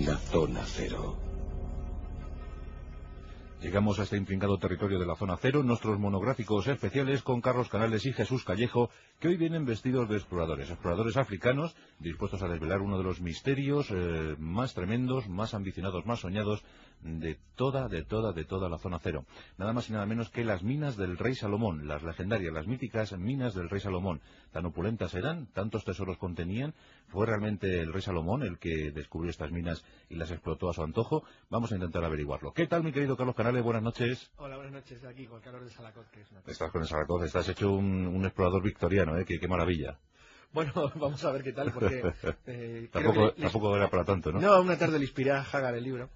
La Zona Cero. Llegamos a este intrincado territorio de la Zona Cero, nuestros monográficos especiales con Carlos Canales y Jesús Callejo, que hoy vienen vestidos de exploradores africanos, dispuestos a desvelar uno de los misterios más tremendos, más ambicionados, más soñados de toda la Zona Cero. Nada más y nada menos que las minas del Rey Salomón, las legendarias, las míticas minas del Rey Salomón. Tan opulentas eran, tantos tesoros contenían, fue realmente el Rey Salomón el que descubrió estas minas y las explotó a su antojo. Vamos a intentar averiguarlo. ¿Qué tal, mi querido Carlos Canales? Buenas noches. Hola, buenas noches. Aquí con el calor de Salacoz, que es una... Estás con el Salacoz, estás hecho un explorador victoriano, qué maravilla. Bueno, vamos a ver qué tal, porque... tampoco era para tanto, ¿no? No, una tarde le inspiré a Hagar el libro.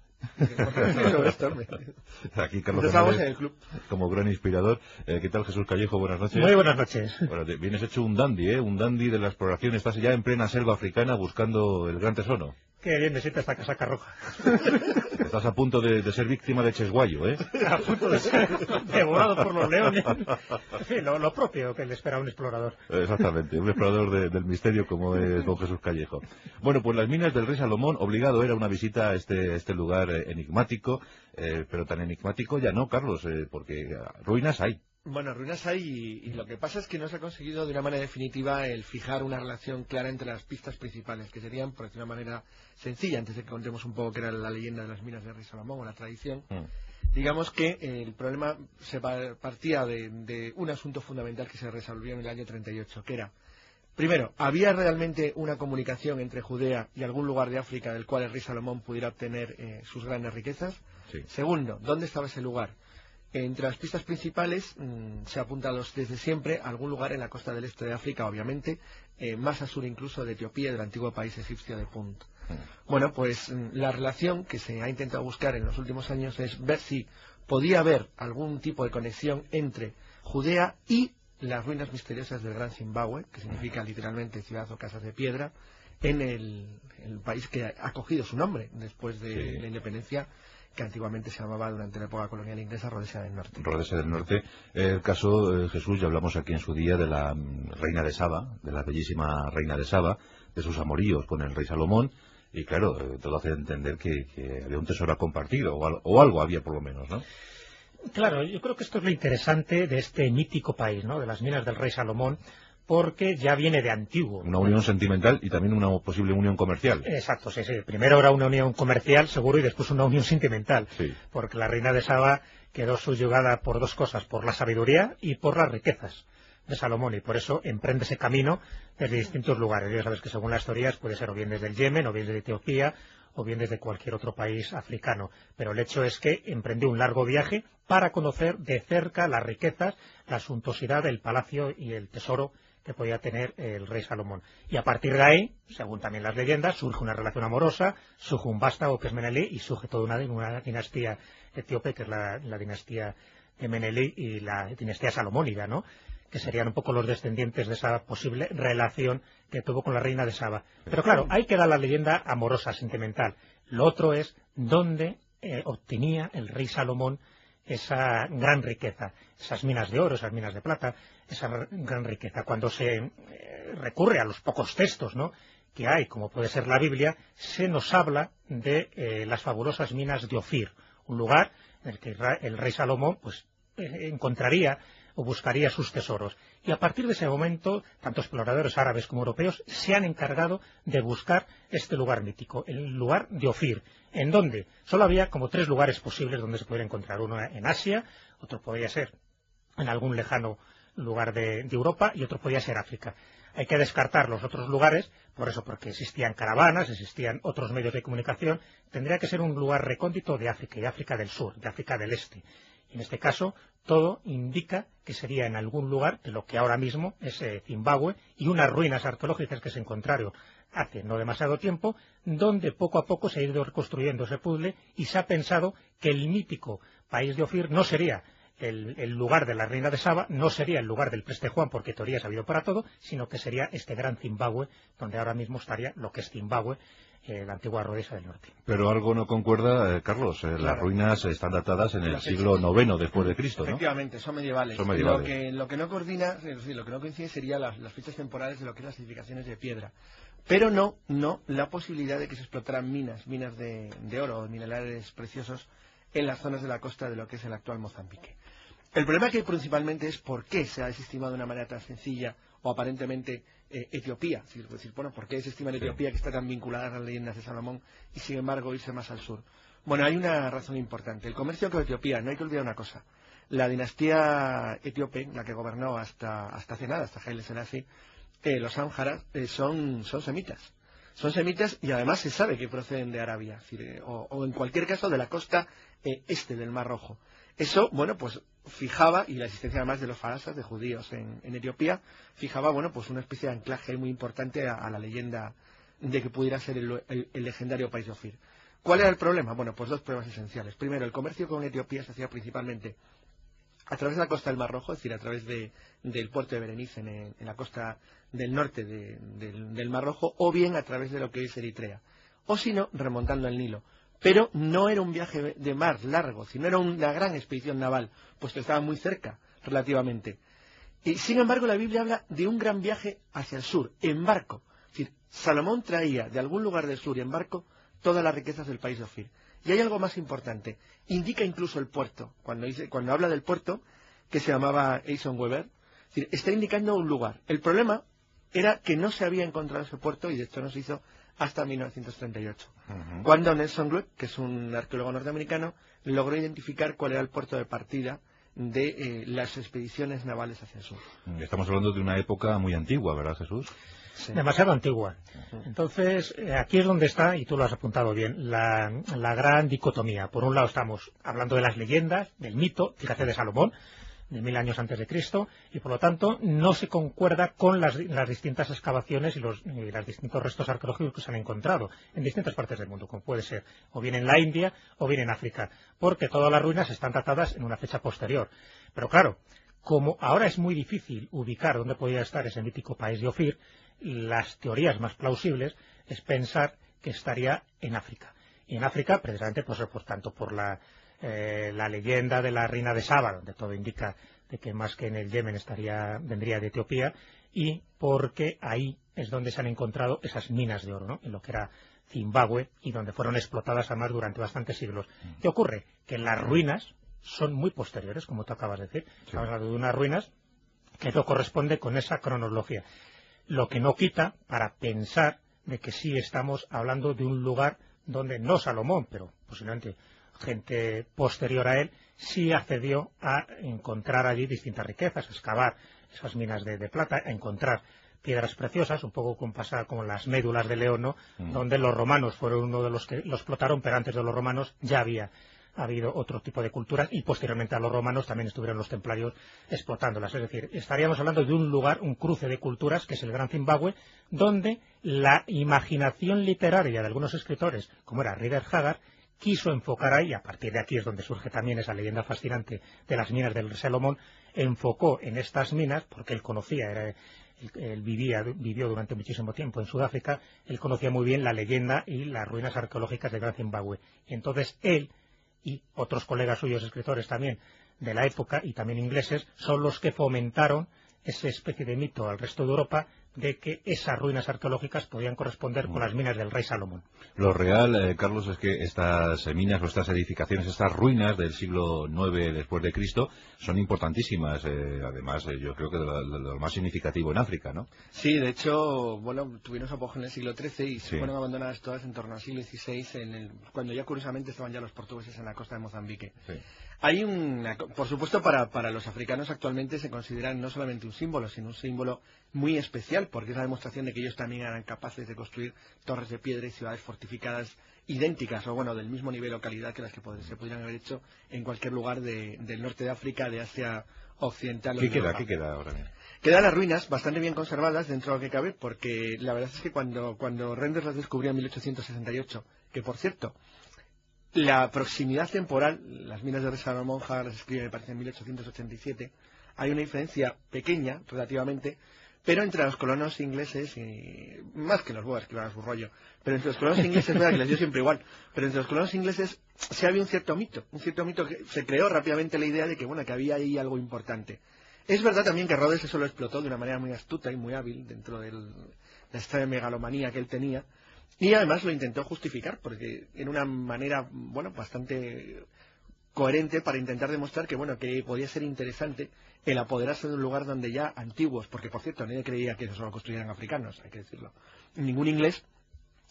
Aquí Carlos Canales, en el club, como gran inspirador. ¿Qué tal, Jesús Callejo? Buenas noches. Muy buenas noches. Bueno, vienes hecho un dandy, un dandy de la exploración. Estás ya en plena selva africana buscando el gran tesoro. Qué bien me sienta esta casaca roja. Estás a punto de ser víctima de Chesguayo, ¿eh? A punto de ser devorado por los leones. En fin, lo propio que le espera a un explorador. Exactamente, un explorador del misterio como es don Jesús Callejo. Bueno, pues las minas del Rey Salomón, obligado era una visita a este lugar enigmático, pero tan enigmático ya no, Carlos, porque ruinas hay. Bueno, ruinas hay y lo que pasa es que no se ha conseguido de una manera definitiva el fijar una relación clara entre las pistas principales, que serían, por decir de una manera sencilla, antes de que contemos un poco qué era la leyenda de las minas del Rey Salomón o la tradición. Digamos que el problema se partía de un asunto fundamental que se resolvió en el año 38, que era, primero, ¿había realmente una comunicación entre Judea y algún lugar de África del cual el Rey Salomón pudiera obtener sus grandes riquezas? Sí. Segundo, ¿dónde estaba ese lugar? Entre las pistas principales se apunta desde siempre a algún lugar en la costa del este de África, obviamente, más al sur incluso de Etiopía y del antiguo país egipcio de Punt. Bueno, pues la relación que se ha intentado buscar en los últimos años es ver si podía haber algún tipo de conexión entre Judea y las ruinas misteriosas del Gran Zimbabue, que significa literalmente ciudad o casas de piedra, en el país que ha cogido su nombre después de la independencia, que antiguamente se llamaba durante la época colonial inglesa Rodesia del Norte. Rodesia del Norte. El caso, Jesús, ya hablamos aquí en su día de la reina de Saba, de la bellísima reina de Saba, de sus amoríos con el rey Salomón, y claro, todo hace entender que había un tesoro compartido, o algo había por lo menos, ¿no? Claro, yo creo que esto es lo interesante de este mítico país, ¿no?, de las minas del rey Salomón, porque ya viene de antiguo. Una unión sentimental y también una posible unión comercial. Exacto, sí. Primero era una unión comercial, seguro, y después una unión sentimental. Sí. Porque la reina de Saba quedó subyugada por dos cosas, por la sabiduría y por las riquezas de Salomón, y por eso emprende ese camino desde distintos lugares. Ya sabes que según las teorías puede ser o bien desde el Yemen, o bien desde Etiopía, o bien desde cualquier otro país africano. Pero el hecho es que emprendió un largo viaje para conocer de cerca las riquezas, la suntuosidad del palacio y el tesoro que podía tener el rey Salomón. Y a partir de ahí, según también las leyendas, surge una relación amorosa, surge un vástago que es Menelí, y surge toda una dinastía etíope, que es la dinastía de Menelí y la dinastía salomónida, ¿no?, que serían un poco los descendientes de esa posible relación que tuvo con la reina de Saba. Pero claro, ahí queda la leyenda amorosa, sentimental. Lo otro es dónde obtenía el rey Salomón esa gran riqueza, esas minas de oro, esas minas de plata, esa gran riqueza. Cuando se recurre a los pocos textos, ¿no?, que hay, como puede ser la Biblia, se nos habla de las fabulosas minas de Ofir, un lugar en el que el rey Salomón pues encontraría o buscaría sus tesoros. Y a partir de ese momento, tanto exploradores árabes como europeos se han encargado de buscar este lugar mítico, el lugar de Ofir, en donde solo había como 3 lugares posibles donde se pudiera encontrar. Uno en Asia, otro podría ser en algún lejano lugar de Europa, y otro podía ser África. Hay que descartar los otros lugares, por eso, porque existían caravanas, existían otros medios de comunicación. Tendría que ser un lugar recóndito de África, y África del Sur, de África del Este. En este caso, todo indica que sería en algún lugar de lo que ahora mismo es Zimbabue, y unas ruinas arqueológicas que se encontraron hace no demasiado tiempo, donde poco a poco se ha ido reconstruyendo ese puzzle, y se ha pensado que el mítico país de Ofir no sería el lugar de la reina de Saba no sería el lugar del Preste Juan, porque teoría es habido para todo, sino que sería este gran Zimbabue, donde ahora mismo estaría lo que es Zimbabue, la antigua Rodesia del Norte. Pero algo no concuerda, Carlos, Claro. Las ruinas están datadas en el siglo IX después de Cristo, ¿no? Efectivamente, son medievales. Son medievales. Lo que no coordina, es decir, lo que no coincide serían las fechas temporales de lo que es las edificaciones de piedra. Pero no la posibilidad de que se explotaran minas de oro o minerales preciosos en las zonas de la costa de lo que es el actual Mozambique. El problema que hay principalmente es por qué se ha desestimado de una manera tan sencilla o aparentemente Etiopía. Es decir, bueno, ¿por qué desestima en Etiopía, que está tan vinculada a las leyendas de Salomón, y sin embargo irse más al sur? Bueno, hay una razón importante. El comercio con Etiopía, no hay que olvidar una cosa. La dinastía etíope, la que gobernó hasta hace nada, hasta Haile Selassie, los Amharas son semitas. Son semitas y además se sabe que proceden de Arabia, es decir, o en cualquier caso de la costa este del Mar Rojo. Eso, bueno, pues fijaba, y la existencia además de los farasas, de judíos en Etiopía, fijaba, bueno, pues una especie de anclaje muy importante a la leyenda de que pudiera ser el legendario país de Ofir. ¿Cuál era el problema? Bueno, pues dos pruebas esenciales. Primero, el comercio con Etiopía se hacía principalmente a través de la costa del Mar Rojo, es decir, a través del puerto de Berenice en la costa del norte del Mar Rojo, o bien a través de lo que es Eritrea, o si no, remontando el Nilo. Pero no era un viaje de mar largo, sino era una gran expedición naval, puesto que estaba muy cerca, relativamente. Y sin embargo, la Biblia habla de un gran viaje hacia el sur, en barco. Es decir, Salomón traía de algún lugar del sur en barco todas las riquezas del país de Ofir. Y hay algo más importante, indica incluso el puerto, cuando habla del puerto, que se llamaba Eisenhower, es decir, está indicando un lugar. El problema era que no se había encontrado ese puerto, y de esto no se hizo hasta 1938, cuando Nelson Glueck, que es un arqueólogo norteamericano, logró identificar cuál era el puerto de partida de las expediciones navales hacia el sur. Estamos hablando de una época muy antigua, ¿verdad, Jesús? Sí. Demasiado antigua. Entonces, aquí es donde está, y tú lo has apuntado bien, la gran dicotomía. Por un lado estamos hablando de las leyendas, del mito, fíjate, de Salomón, de 1000 años antes de Cristo, y por lo tanto no se concuerda con las distintas excavaciones y los distintos restos arqueológicos que se han encontrado en distintas partes del mundo, como puede ser o bien en la India o bien en África, porque todas las ruinas están datadas en una fecha posterior. Pero claro, como ahora es muy difícil ubicar dónde podía estar ese mítico país de Ofir, las teorías más plausibles es pensar que estaría en África. Y en África, precisamente, pues tanto por la leyenda de la reina de Saba, donde todo indica de que más que en el Yemen vendría de Etiopía, y porque ahí es donde se han encontrado esas minas de oro, ¿no? En lo que era Zimbabue, y donde fueron explotadas además durante bastantes siglos. ¿Qué ocurre? Que las ruinas son muy posteriores, como tú acabas de decir. Sí. Estamos hablando de unas ruinas que no corresponde con esa cronología. Lo que no quita para pensar de que sí estamos hablando de un lugar donde no Salomón, pero posiblemente gente posterior a él, sí accedió a encontrar allí distintas riquezas, a excavar esas minas de plata, a encontrar piedras preciosas, un poco como pasa con las médulas de León, ¿no? Donde los romanos fueron uno de los que los explotaron, pero antes de los romanos ya había habido otro tipo de culturas, y posteriormente a los romanos también estuvieron los templarios explotándolas. Es decir, estaríamos hablando de un lugar, un cruce de culturas, que es el Gran Zimbabue, donde la imaginación literaria de algunos escritores, como era Rider Haggard, quiso enfocar ahí, a partir de aquí es donde surge también esa leyenda fascinante de las minas del Salomón, enfocó en estas minas, porque él conocía, él vivió durante muchísimo tiempo en Sudáfrica, él conocía muy bien la leyenda y las ruinas arqueológicas del Gran Zimbabue. Y entonces él y otros colegas suyos, escritores también de la época, y también ingleses, son los que fomentaron esa especie de mito al resto de Europa de que esas ruinas arqueológicas podían corresponder con las minas del rey Salomón. Lo real, Carlos, es que estas minas o estas edificaciones, estas ruinas del siglo IX después de Cristo, son importantísimas. Además, yo creo que de lo más significativo en África, ¿no? Sí, de hecho, bueno, tuvieron su apogeo en el siglo XIII y se fueron abandonadas todas en torno al siglo XVI, cuando ya curiosamente estaban ya los portugueses en la costa de Mozambique. Sí. Hay por supuesto, para los africanos actualmente se consideran no solamente un símbolo, sino un símbolo muy especial, porque es la demostración de que ellos también eran capaces de construir torres de piedra y ciudades fortificadas idénticas, o bueno, del mismo nivel o calidad que las que se pudieran haber hecho en cualquier lugar del norte de África, de Asia Occidental. ¿Qué queda ahora mismo? Quedan las ruinas bastante bien conservadas dentro de lo que cabe, porque la verdad es que cuando Renders las descubrió en 1868, que por cierto, La proximidad temporal, las minas de Resa la Monja las escriben, me parece, en 1887, hay una diferencia pequeña, relativamente, pero entre los colonos ingleses, y más que los boers que iban a su rollo, pero entre los colonos ingleses, es verdad que les dio siempre igual, pero entre los colonos ingleses sí había un cierto mito que se creó rápidamente la idea de que, bueno, que había ahí algo importante. Es verdad también que Rhodes eso lo explotó de una manera muy astuta y muy hábil dentro de la extrema megalomanía que él tenía, y además lo intentó justificar, porque en una manera, bueno, bastante coherente para intentar demostrar que, bueno, que podía ser interesante el apoderarse de un lugar donde ya antiguos, porque por cierto nadie creía que eso solo construyeran africanos, hay que decirlo, ningún inglés,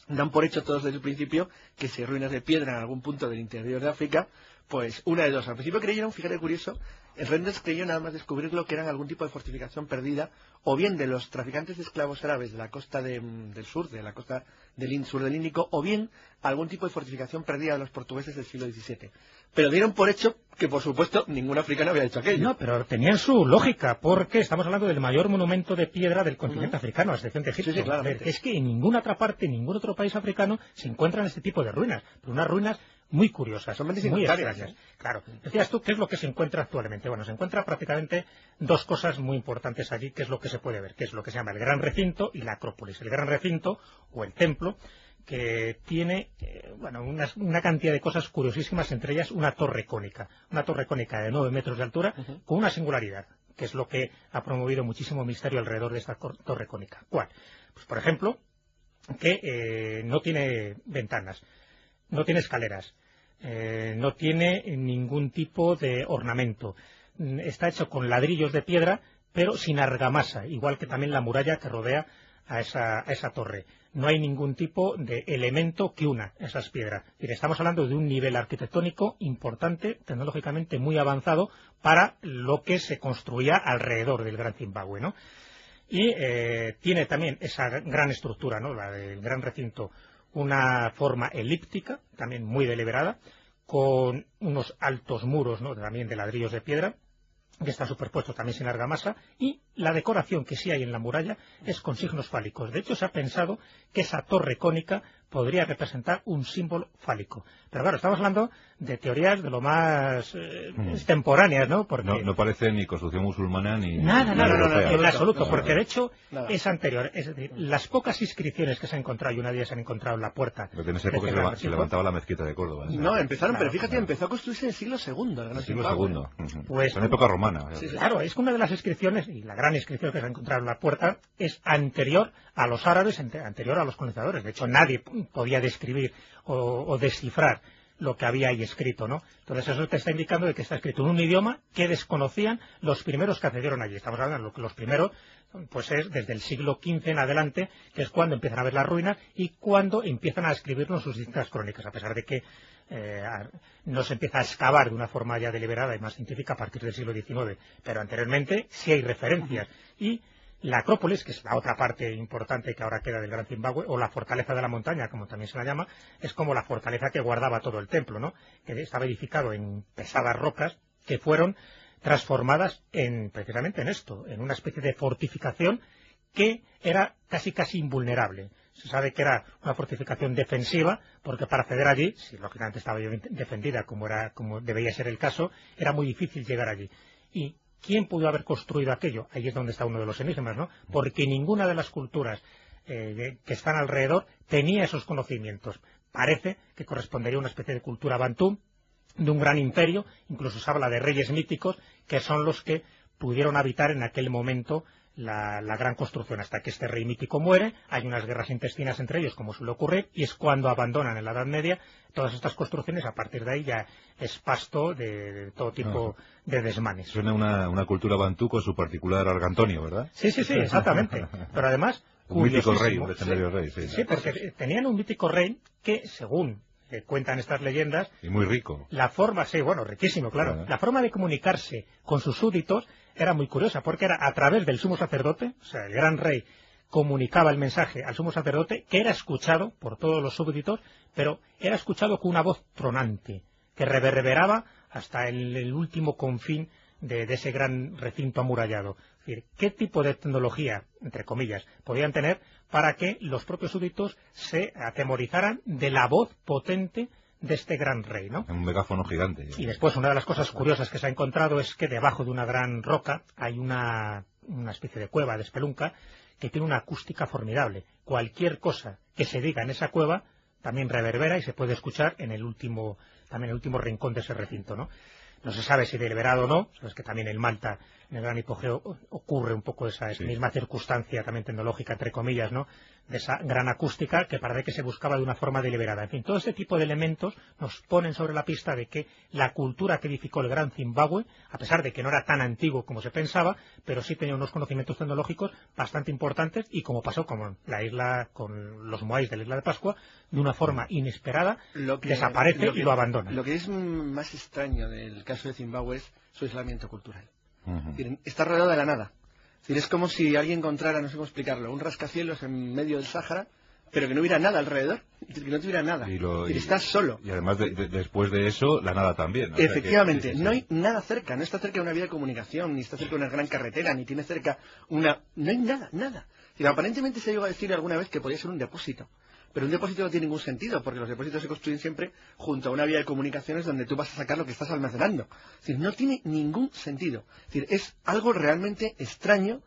dan por hecho todos desde el principio que si hay ruinas de piedra en algún punto del interior de África, pues una de dos. Al principio creyeron, fíjate curioso, el Renders creyó nada más descubrirlo que eran algún tipo de fortificación perdida, o bien de los traficantes de esclavos árabes de la costa del sur, de la costa del sur del Índico, o bien algún tipo de fortificación perdida de los portugueses del siglo XVII. Pero dieron por hecho que, por supuesto, ningún africano había hecho aquello. No, pero tenían su lógica, porque estamos hablando del mayor monumento de piedra del continente africano, a excepción de Egipto. Sí, sí, claramente. Es que en ninguna otra parte, en ningún otro país africano se encuentran este tipo de ruinas, pero unas ruinas muy curiosas, Son muy extrañas. ¿eh? Claro. Decías tú, ¿qué es lo que se encuentra actualmente? Bueno, se encuentra prácticamente dos cosas muy importantes allí, que es lo que se puede ver, que es lo que se llama el Gran Recinto y la Acrópolis. El Gran Recinto, o el templo, que tiene una cantidad de cosas curiosísimas, entre ellas una torre cónica de 9 metros de altura, con una singularidad, que es lo que ha promovido muchísimo misterio alrededor de esta torre cónica. ¿Cuál? Pues, por ejemplo, que no tiene ventanas, no tiene escaleras, no tiene ningún tipo de ornamento, está hecho con ladrillos de piedra, pero sin argamasa, igual que también la muralla que rodea a esa torre. No hay ningún tipo de elemento que una esas piedras. Estamos hablando de un nivel arquitectónico importante, tecnológicamente muy avanzado, para lo que se construía alrededor del Gran Zimbabue, ¿no? Y tiene también esa gran estructura, ¿no?, la del Gran Recinto, una forma elíptica, también muy deliberada, con unos altos muros, ¿no?, también de ladrillos de piedra, que están superpuestos también sin argamasa, y la decoración que sí hay en la muralla es con signos fálicos. De hecho, se ha pensado que esa torre cónica podría representar un símbolo fálico. Pero claro, estamos hablando de teorías de lo más extemporáneas, ¿no? Porque no parece ni construcción musulmana ni nada, europea. en absoluto, porque de hecho Nada. es anterior. Es decir, las pocas inscripciones que se han encontrado, y una de ellas se han encontrado en la puerta. Porque en esa época se levantaba la mezquita de Córdoba. ¿Sí? No, empezaron, Claro, pero fíjate, claro. empezó a construirse en el siglo II, el Gran El siglo Zimbabue. II. Pues, en época romana. Sí, sí. Claro, es que una de las inscripciones, y la gran inscripción que se ha encontrado en la puerta, es anterior a los árabes, anterior a los colonizadores. De hecho, nadie podía describir o descifrar lo que había ahí escrito, ¿no? Entonces eso te está indicando de que está escrito en un idioma que desconocían los primeros que accedieron allí. Estamos hablando de que los primeros, pues es desde el siglo XV en adelante, que es cuando empiezan a ver las ruinas y cuando empiezan a escribirlo en sus distintas crónicas, a pesar de que no se empieza a excavar de una forma ya deliberada y más científica a partir del siglo XIX. Pero anteriormente sí hay referencias. Y la Acrópolis, que es la otra parte importante que ahora queda del Gran Zimbabue, o la Fortaleza de la Montaña, como también se la llama, es como la fortaleza que guardaba todo el templo, ¿no?, que estaba edificado en pesadas rocas que fueron transformadas precisamente en esto, en una especie de fortificación que era casi invulnerable. Se sabe que era una fortificación defensiva, porque para acceder allí, si lógicamente estaba bien defendida, como debía ser el caso, era muy difícil llegar allí. Y ¿quién pudo haber construido aquello? Ahí es donde está uno de los enigmas, ¿no? Porque ninguna de las culturas que están alrededor tenía esos conocimientos. Parece que correspondería a una especie de cultura bantú, de un gran imperio, incluso se habla de reyes míticos, que son los que pudieron habitar en aquel momento la gran construcción, hasta que este rey mítico muere, hay unas guerras intestinas entre ellos, como suele ocurrir, y es cuando abandonan en la Edad Media todas estas construcciones. A partir de ahí ya es pasto de todo tipo de desmanes. Suena una cultura bantú con su particular Argantonio, ¿verdad? Sí, exactamente. Pero además, un mítico rey, un curiosísimo. legendario rey. Sí, Sí, porque tenían un mítico rey que, según cuentan estas leyendas, y muy rico. la forma, sí, bueno, riquísimo, claro. La forma de comunicarse con sus súbditos era muy curiosa, porque era a través del sumo sacerdote. O sea, el gran rey comunicaba el mensaje al sumo sacerdote, que era escuchado por todos los súbditos, pero era escuchado con una voz tronante, que reverberaba hasta el último confín de ese gran recinto amurallado. Es decir, ¿qué tipo de tecnología, entre comillas, podían tener para que los propios súbditos se atemorizaran de la voz potente de este gran rey, ¿no? Un megáfono gigante. Y después, una de las cosas curiosas que se ha encontrado es que debajo de una gran roca hay una especie de cueva, de espelunca, que tiene una acústica formidable. Cualquier cosa que se diga en esa cueva también reverbera y se puede escuchar en el último rincón de ese recinto, ¿no? No se sabe si deliberado o no, sabes que también en Malta, en el gran hipogeo, ocurre un poco esa misma circunstancia también tecnológica, entre comillas, ¿no?, de esa gran acústica que parece que se buscaba de una forma deliberada. En fin, todo este tipo de elementos nos ponen sobre la pista de que la cultura que edificó el Gran Zimbabue, a pesar de que no era tan antiguo como se pensaba, pero sí tenía unos conocimientos tecnológicos bastante importantes y, como pasó con los moais de la isla de Pascua, de una forma inesperada desaparece y lo abandona. Lo que es más extraño del caso de Zimbabue es su aislamiento cultural. Está rodeado de la nada. Es decir, es como si alguien encontrara, no sé cómo explicarlo, un rascacielos en medio del Sáhara, pero que no hubiera nada alrededor, que no tuviera nada. Estás solo. Y además, después de eso, la nada también. Efectivamente, no hay nada cerca, no está cerca de una vía de comunicación, ni está cerca de una gran carretera, ni tiene cerca una... No hay nada, nada. Es decir, aparentemente se llegó a decir alguna vez que podía ser un depósito. Pero un depósito no tiene ningún sentido, porque los depósitos se construyen siempre junto a una vía de comunicaciones donde tú vas a sacar lo que estás almacenando. Es decir, no tiene ningún sentido. Es decir, es algo realmente extraño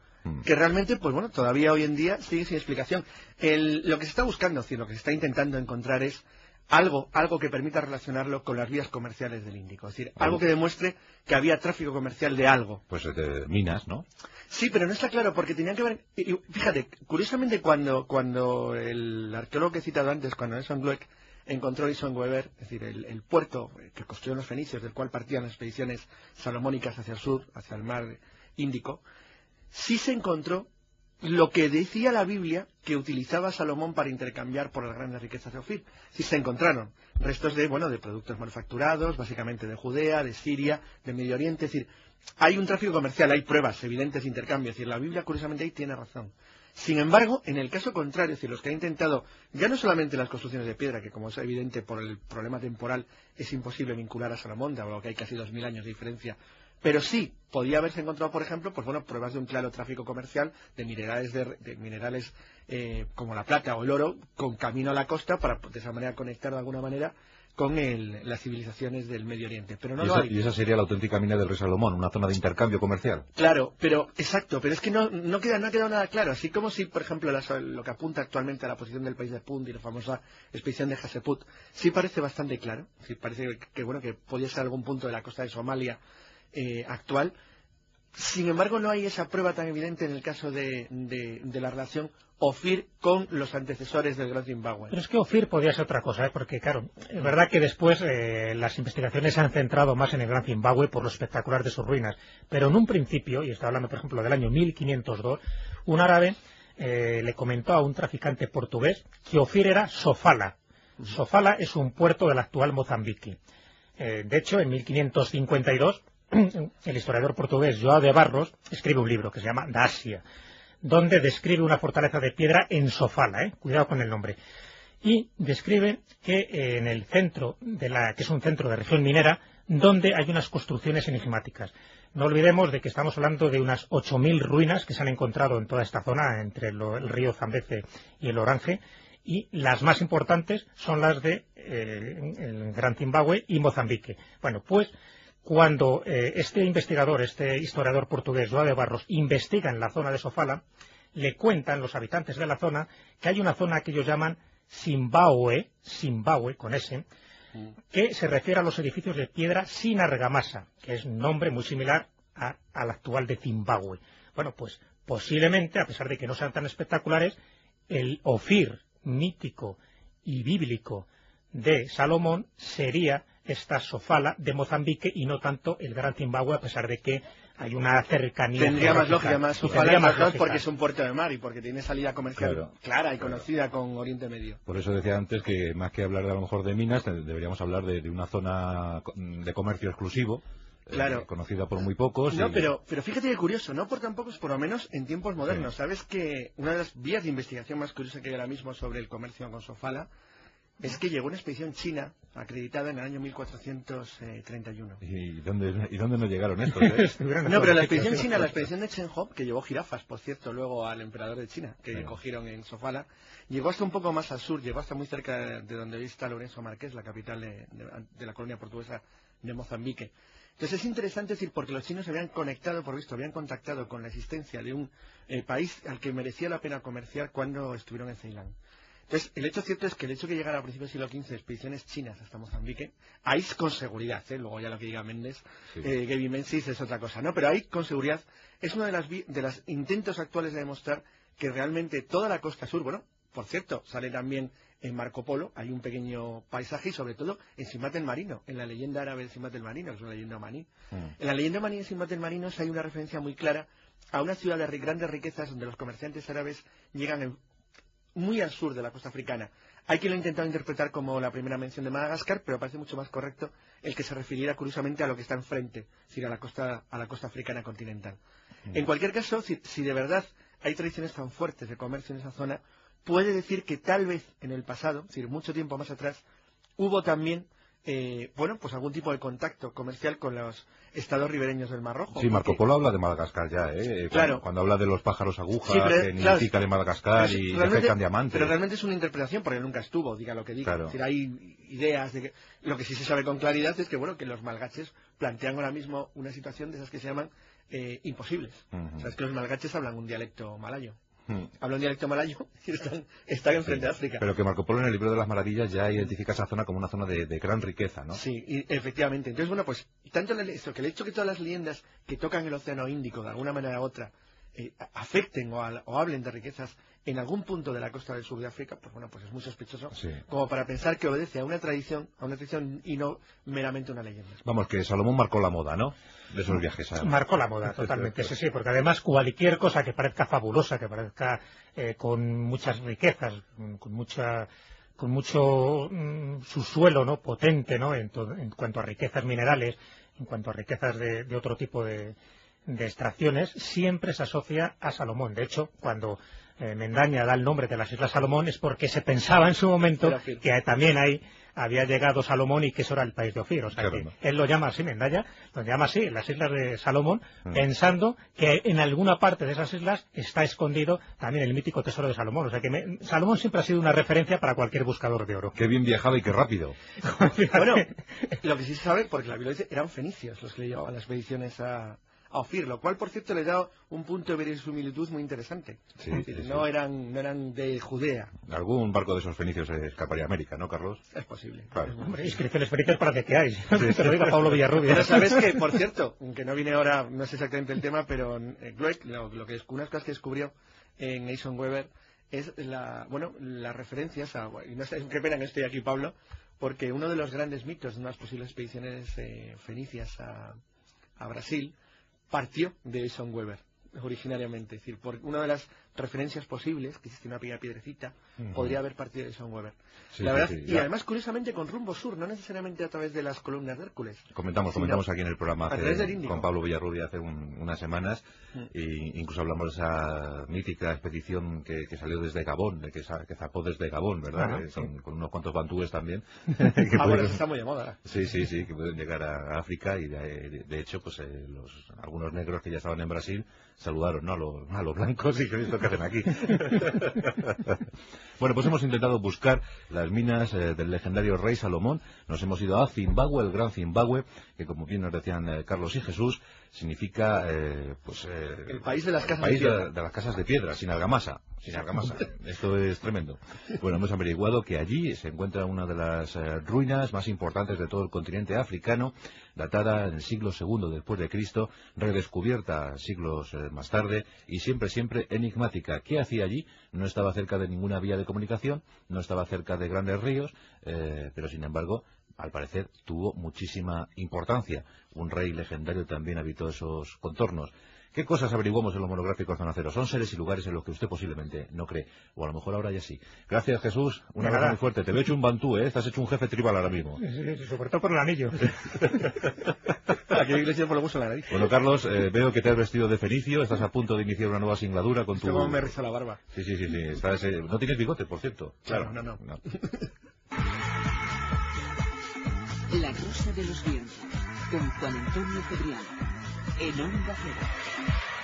que realmente, pues bueno, todavía hoy en día sigue sin explicación. Lo que se está buscando, es decir, lo que se está intentando encontrar es algo que permita relacionarlo con las vías comerciales del Índico. Es decir, algo que demuestre que había tráfico comercial de algo. Pues de minas, ¿no? Sí, pero no está claro, porque tenían que ver... Fíjate, curiosamente cuando el arqueólogo que he citado antes, cuando Nelson Glueck encontró Weber, es decir, el puerto que construyeron los fenicios, del cual partían las expediciones salomónicas hacia el sur, hacia el mar Índico, sí se encontró lo que decía la Biblia que utilizaba Salomón para intercambiar por las grandes riquezas de Ofir. Sí se encontraron restos de productos manufacturados, básicamente de Judea, de Siria, de Medio Oriente. Es decir, hay un tráfico comercial, hay pruebas evidentes de intercambio. Es decir, la Biblia, curiosamente, ahí tiene razón. Sin embargo, en el caso contrario, es decir, los que han intentado, ya no solamente las construcciones de piedra, que como es evidente por el problema temporal es imposible vincular a Salomón, dado que hay casi 2000 años de diferencia, pero sí podía haberse encontrado, por ejemplo, pruebas de un claro tráfico comercial de minerales como la plata o el oro, con camino a la costa para de esa manera conectar de alguna manera con las civilizaciones del Medio Oriente. Pero y esa sería la auténtica mina del rey Salomón, una zona de intercambio comercial. Claro, exacto, pero es que no ha quedado nada claro. Así como si, por ejemplo, lo que apunta actualmente a la posición del país de Punt y la famosa expedición de Haseput, sí parece bastante claro. Sí parece que podría ser algún punto de la costa de Somalia actual. Sin embargo, no hay esa prueba tan evidente en el caso de la relación Ofir con los antecesores del Gran Zimbabue. Pero es que Ofir podía ser otra cosa, porque claro, es verdad que después las investigaciones se han centrado más en el Gran Zimbabue por lo espectacular de sus ruinas, pero en un principio, y estoy hablando por ejemplo del año 1502, un árabe le comentó a un traficante portugués que Ofir era Sofala. Sofala es un puerto del actual Mozambique. De hecho, en 1552, el historiador portugués João de Barros escribe un libro que se llama Da Asia, donde describe una fortaleza de piedra en Sofala, cuidado con el nombre, y describe que en el centro que es un centro de región minera, donde hay unas construcciones enigmáticas. No olvidemos de que estamos hablando de unas 8000 ruinas que se han encontrado en toda esta zona, entre el río Zambeze y el Oranje, y las más importantes son las de el Gran Zimbabue y Mozambique. Bueno, pues cuando este historiador portugués, João de Barros, investiga en la zona de Sofala, le cuentan los habitantes de la zona que hay una zona que ellos llaman Zimbabue, con S, que se refiere a los edificios de piedra sin argamasa, que es un nombre muy similar al actual de Zimbabue. Bueno, pues posiblemente, a pesar de que no sean tan espectaculares, el Ofir mítico y bíblico de Salomón sería esta Sofala de Mozambique y no tanto el Gran Zimbabue, a pesar de que hay una cercanía. Tendría más lógica, más Sofala más porque es un puerto de mar y porque tiene salida comercial clara y conocida con Oriente Medio. Por eso decía antes que más que hablar a lo mejor de minas, deberíamos hablar de una zona de comercio exclusivo. Conocida por muy pocos. No, pero fíjate que curioso, no por tan pocos, por lo menos en tiempos modernos. Sí. Sabes que una de las vías de investigación más curiosas que hay ahora mismo sobre el comercio con Sofala es que llegó una expedición china acreditada en el año 1431. ¿Y dónde no llegaron estos? No, pero la expedición china, la expedición de Chen Hop, que llevó jirafas, por cierto, luego al emperador de China, que cogieron en Sofala, llegó hasta un poco más al sur, llegó hasta muy cerca de donde hoy está Lourenço Marques, la capital de la colonia portuguesa de Mozambique. Entonces es interesante decir, porque los chinos habían conectado, por visto, habían contactado con la existencia de un país al que merecía la pena comerciar cuando estuvieron en Ceilán. Entonces, el hecho cierto es que el hecho que llegara a principios del siglo XV expediciones chinas hasta Mozambique, ahí con seguridad, luego ya lo que diga Méndez, Gaby Menzies es otra cosa, ¿no? Pero ahí con seguridad es uno de los intentos actuales de demostrar que realmente toda la costa sur, bueno, por cierto, sale también en Marco Polo, hay un pequeño paisaje y sobre todo en Simbad el Marino, en la leyenda árabe de Simbad el Marino, que es una leyenda omaní. En la leyenda omaní de Simbad el Marino hay una referencia muy clara a una ciudad de grandes riquezas donde los comerciantes árabes llegan muy al sur de la costa africana. Hay quien lo ha intentado interpretar como la primera mención de Madagascar, pero parece mucho más correcto el que se refiriera curiosamente a lo que está enfrente, es decir, a la costa africana continental. En cualquier caso, si de verdad hay tradiciones tan fuertes de comercio en esa zona, puede decir que tal vez en el pasado, es decir, mucho tiempo más atrás, hubo también pues algún tipo de contacto comercial con los estados ribereños del Mar Rojo. Sí, Marco Polo habla de Madagascar ya, Claro. Cuando habla de los pájaros agujas, Sí, que nidifican en Madagascar y pescan diamantes. Pero realmente es una interpretación, porque nunca estuvo, diga lo que diga. Claro. Es decir, hay ideas de que... Lo que sí se sabe con claridad es que, bueno, que los malgaches plantean ahora mismo una situación de esas que se llaman imposibles. O sea, es que los malgaches hablan un dialecto malayo. Hablan un dialecto malayo y están enfrente de África. Pero que Marco Polo en el libro de las maravillas ya identifica esa zona como una zona de gran riqueza, ¿no? Sí, y efectivamente. Entonces, bueno, pues tanto eso, que el hecho que todas las leyendas que tocan el Océano Índico de alguna manera u otra afecten o hablen de riquezas en algún punto de la costa del sur de África, pues bueno, pues es muy sospechoso, como para pensar que obedece a una tradición y no meramente una leyenda. Vamos, que Salomón marcó la moda, ¿no? De esos viajes. Marcó la moda, totalmente, sí, porque además cualquier cosa que parezca fabulosa, que parezca con muchas riquezas, con mucho subsuelo, ¿no? Potente, ¿no? En cuanto a riquezas minerales, en cuanto a riquezas de otro tipo de extracciones, siempre se asocia a Salomón. De hecho, cuando Mendaña da el nombre de las Islas Salomón es porque se pensaba en su momento que también ahí había llegado Salomón y que eso era el país de Ofir. O sea, claro, que él lo llama así, Mendaña, lo llama así, las Islas de Salomón, pensando que en alguna parte de esas islas está escondido también el mítico tesoro de Salomón. O sea, que Salomón siempre ha sido una referencia para cualquier buscador de oro. Qué bien viajaba y qué rápido. Bueno, lo que sí se sabe, porque la Biblia dice, eran fenicios los que le llevaban las expediciones a Ofir, lo cual, por cierto, le da un punto de verosimilitud muy interesante. Sí, no eran de Judea. Algún barco de esos fenicios escaparía a América, ¿no, Carlos? Es posible. Claro. Hombre, inscripciones fenicias para que hay. Te lo diga Pablo Villarrubia. Pero sabes que, por cierto, aunque no viene ahora, no es exactamente el tema, pero Glueck, unas cosas que descubrió en Nason Weber es las referencias a... Y no sé, qué pena que estoy aquí, Pablo, porque uno de los grandes mitos de unas posibles expediciones fenicias a Brasil partió de Nason Weber originariamente, es decir, por una de las referencias posibles, que existe una pequeña piedrecita, podría haber partido de Nason Weber. La verdad, y además, curiosamente, con rumbo sur, no necesariamente a través de las columnas de Hércules. Comentamos aquí en el programa con Pablo Villarrubia hace unas semanas, e incluso hablamos de esa mítica expedición que salió desde Gabón, que zapó desde Gabón, ¿verdad? Con unos cuantos bantúes también. Bueno, está muy de moda. Sí, que pueden llegar a África y de hecho, pues algunos negros que ya estaban en Brasil saludaron, ¿no?, a los blancos y ¿esto qué hacen aquí? Bueno, pues hemos intentado buscar las minas del legendario rey Salomón. Nos hemos ido a Zimbabue, el gran Zimbabue, que como bien nos decían Carlos y Jesús, significa el país de las casas de las casas de piedra, sin argamasa. Esto es tremendo. Bueno, hemos averiguado que allí se encuentra una de las ruinas más importantes de todo el continente africano, datada en el siglo II después de Cristo, redescubierta siglos más tarde y siempre enigmática. ¿Qué hacía allí? No estaba cerca de ninguna vía de comunicación, no estaba cerca de grandes ríos, pero sin embargo, al parecer, tuvo muchísima importancia. Un rey legendario también habitó esos contornos. ¿Qué cosas averiguamos en los monográficos Zona Cero? Son seres y lugares en los que usted posiblemente no cree, o a lo mejor ahora ya sí. Gracias, Jesús. Un abrazo muy fuerte. Te veo hecho un bantú, ¿eh? Estás hecho un jefe tribal ahora mismo. Sí, sobre todo por el anillo. Aquí en la iglesia por lo puso la nariz. Bueno, Carlos, veo que te has vestido de fenicio, estás a punto de iniciar una nueva singladura con tu... ¿Cómo me riza la barba? Sí. No tienes bigote, por cierto. Claro, no. La Rosa de los Vientos, con Juan Antonio Cebrián, en Onda Cero.